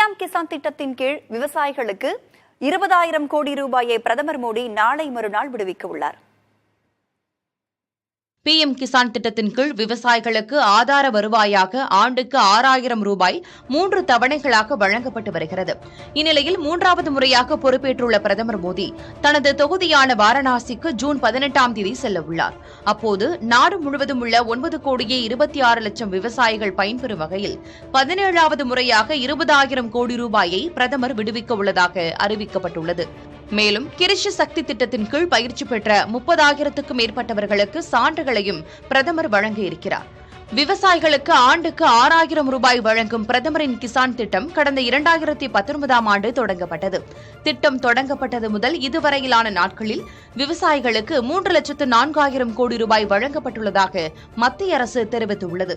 PM Kisan திட்டத்தின் கீழ் விவசாயிகளுக்கு 20,000 கோடி ரூபாயை பிரதமர் மோடி நாளை மறுநாள் விடுவிக்க உள்ளார். PM கிசான் திட்டத்தின் கீழ் விவசாயிகளுக்கு ஆதார வருவாயாக ஆண்டுக்கு 6,000 ரூபாய் 3 தவணைகளாக வழங்கப்பட்டு வருகிறது. இந்நிலையில் 3வது முறையாக பொறுப்பேற்றுள்ள பிரதமர் மோடி தனது தொகுதியான வாரணாசிக்கு ஜூன் 18ஆம் தேதி செல்ல உள்ளார். அப்போது நாடு முழுவதும் உள்ள 9,26 லட்சம் விவசாயிகள் பயன்பெறும் வகையில் 17வது முறையாக 20,000 கோடி ரூபாயை பிரதமர் விடுவிக்க உள்ளதாக அறிவிக்கப்பட்டுள்ளது. மேலும் கிருஷி சக்தி திட்டத்தின் கீழ் பயிற்சி பெற்ற 30,000க்கும் மேற்பட்டவர்களுக்கு சான்றுகளையும் பிரதமர் வழங்க இருக்கிறார். விவசாயிகளுக்கு ஆண்டுக்கு 6,000 ரூபாய் வழங்கும் பிரதமரின் கிசான் திட்டம் கடந்த 2019ஆம் ஆண்டு தொடங்கப்பட்டது. திட்டம் தொடங்கப்பட்டது முதல் இதுவரையிலான நாட்களில் விவசாயிகளுக்கு 3,04,000 கோடி ரூபாய் வழங்கப்பட்டுள்ளதாக மத்திய அரசு தெரிவித்துள்ளது.